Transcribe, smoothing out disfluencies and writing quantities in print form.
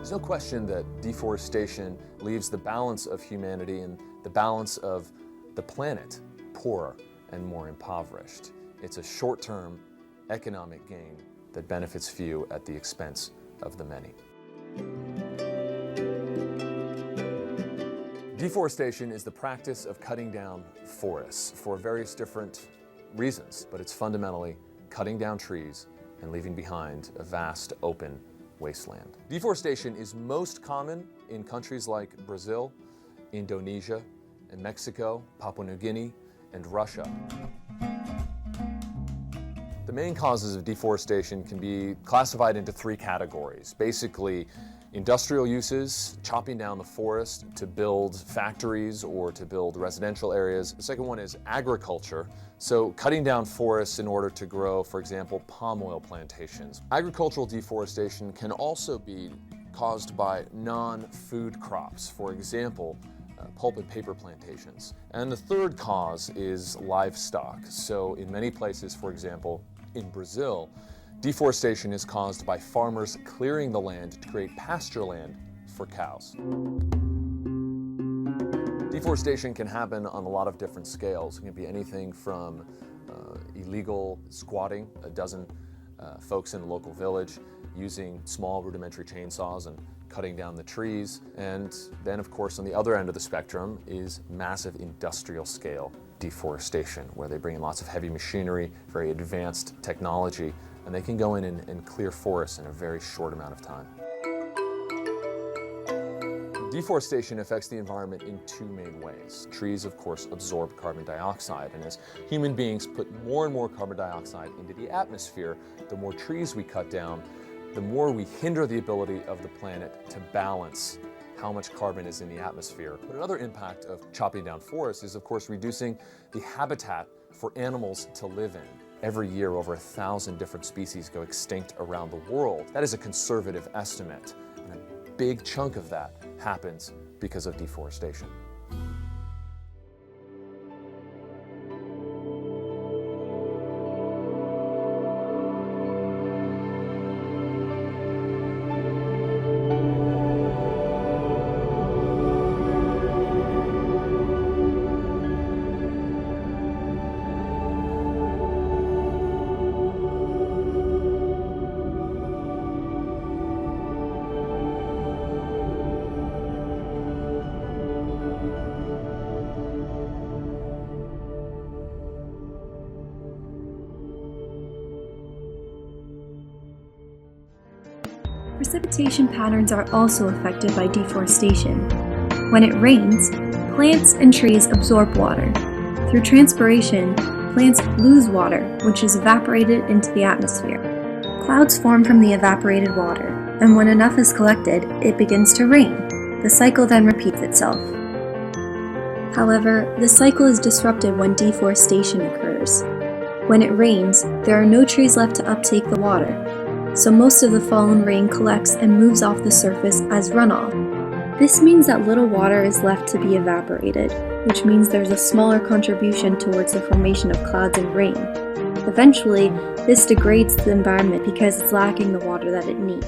There's no question that deforestation leaves the balance of humanity and the balance of the planet poorer and more impoverished. It's a short-term economic gain that benefits few at the expense of the many. Deforestation is the practice of cutting down forests for various different reasons, but it's fundamentally cutting down trees and leaving behind a vast open wasteland. Deforestation is most common in countries like Brazil, Indonesia, and Mexico, Papua New Guinea, and Russia. The main causes of deforestation can be classified into three categories. Basically, industrial uses, chopping down the forest to build factories or to build residential areas. The second one is agriculture, so cutting down forests in order to grow, for example, palm oil plantations. Agricultural deforestation can also be caused by non-food crops, for example, pulp and paper plantations. And the third cause is livestock. So in many places, for example, in Brazil, deforestation is caused by farmers clearing the land to create pasture land for cows. Deforestation can happen on a lot of different scales. It can be anything from illegal squatting, a dozen folks in a local village using small rudimentary chainsaws and cutting down the trees. And then, of course, on the other end of the spectrum is massive industrial scale deforestation, where they bring in lots of heavy machinery, very advanced technology, and they can go in and clear forests in a very short amount of time. Deforestation affects the environment in two main ways. Trees, of course, absorb carbon dioxide, and as human beings put more and more carbon dioxide into the atmosphere, the more trees we cut down, the more we hinder the ability of the planet to balance how much carbon is in the atmosphere. But another impact of chopping down forests is, of course, reducing the habitat for animals to live in. Every year, over 1,000 different species go extinct around the world. That is a conservative estimate, and a big chunk of that happens because of deforestation. Precipitation patterns are also affected by deforestation. When it rains, plants and trees absorb water. Through transpiration, plants lose water, which is evaporated into the atmosphere. Clouds form from the evaporated water, and when enough is collected, it begins to rain. The cycle then repeats itself. However, the cycle is disrupted when deforestation occurs. When it rains, there are no trees left to uptake the water, so most of the fallen rain collects and moves off the surface as runoff. This means that little water is left to be evaporated, which means there's a smaller contribution towards the formation of clouds and rain. Eventually, this degrades the environment because it's lacking the water that it needs.